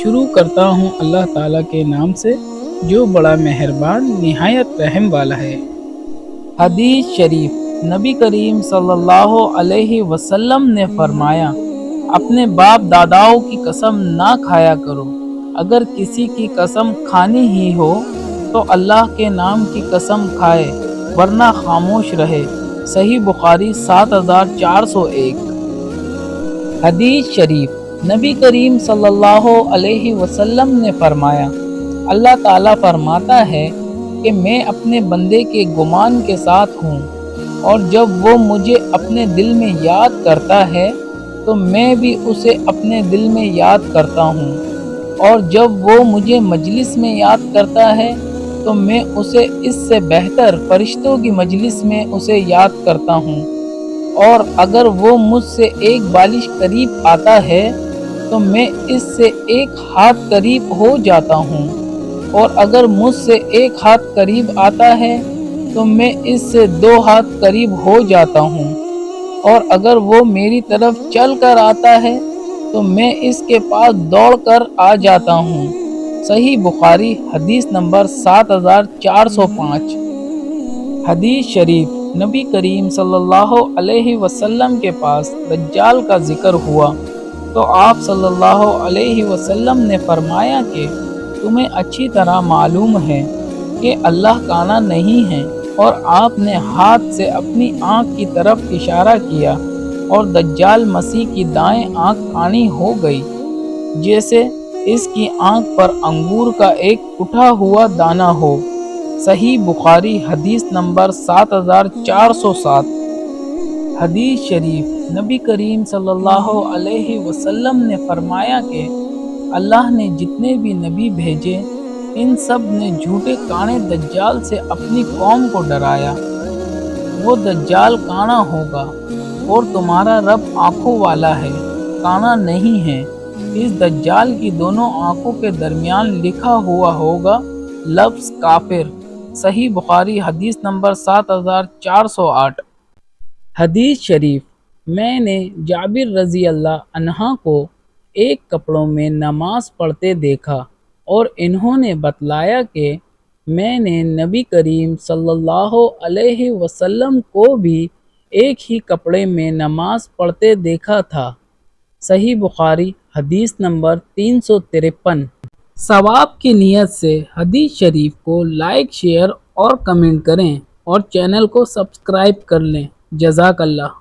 شروع کرتا ہوں اللہ تعالیٰ کے نام سے جو بڑا مہربان نہایت رحم والا ہے۔ حدیث شریف، نبی کریم صلی اللہ علیہ وسلم نے فرمایا، اپنے باپ داداؤں کی قسم نہ کھایا کرو۔ اگر کسی کی قسم کھانی ہی ہو تو اللہ کے نام کی قسم کھائے ورنہ خاموش رہے۔ صحیح بخاری 7401۔ حدیث شریف، نبی کریم صلی اللہ علیہ وسلم نے فرمایا، اللہ تعالیٰ فرماتا ہے کہ میں اپنے بندے کے گمان کے ساتھ ہوں، اور جب وہ مجھے اپنے دل میں یاد کرتا ہے تو میں بھی اسے اپنے دل میں یاد کرتا ہوں، اور جب وہ مجھے مجلس میں یاد کرتا ہے تو میں اسے اس سے بہتر فرشتوں کی مجلس میں اسے یاد کرتا ہوں، اور اگر وہ مجھ سے ایک بالش قریب آتا ہے تو میں اس سے ایک ہاتھ قریب ہو جاتا ہوں، اور اگر مجھ سے ایک ہاتھ قریب آتا ہے تو میں اس سے 2 ہاتھ قریب ہو جاتا ہوں، اور اگر وہ میری طرف چل کر آتا ہے تو میں اس کے پاس دوڑ کر آ جاتا ہوں۔ صحیح بخاری حدیث نمبر 7405۔ حدیث شریف، نبی کریم صلی اللہ علیہ وسلم کے پاس دجال کا ذکر ہوا تو آپ صلی اللہ علیہ وسلم نے فرمایا کہ تمہیں اچھی طرح معلوم ہے کہ اللہ کانا نہیں ہے، اور آپ نے ہاتھ سے اپنی آنکھ کی طرف اشارہ کیا اور دجال مسیح کی دائیں آنکھ کانی ہو گئی، جیسے اس کی آنکھ پر انگور کا ایک اٹھا ہوا دانہ ہو۔ صحیح بخاری حدیث نمبر 7407۔ حدیث شریف، نبی کریم صلی اللہ علیہ وسلم نے فرمایا کہ اللہ نے جتنے بھی نبی بھیجے ان سب نے جھوٹے کانے دجال سے اپنی قوم کو ڈرایا۔ وہ دجال کانا ہوگا اور تمہارا رب آنکھوں والا ہے، کانا نہیں ہے۔ اس دجال کی دونوں آنکھوں کے درمیان لکھا ہوا ہوگا لفظ کافر۔ صحیح بخاری حدیث نمبر 7408۔ حدیث شریف، میں نے جابر رضی اللہ عنہ کو ایک کپڑوں میں نماز پڑھتے دیکھا، اور انہوں نے بتلایا کہ میں نے نبی کریم صلی اللہ علیہ وسلم کو بھی ایک ہی کپڑے میں نماز پڑھتے دیکھا تھا۔ صحیح بخاری حدیث نمبر 353۔ ثواب کی نیت سے حدیث شریف کو لائک، شیئر اور کمنٹ کریں، اور چینل کو سبسکرائب کر لیں۔ جزاک اللہ۔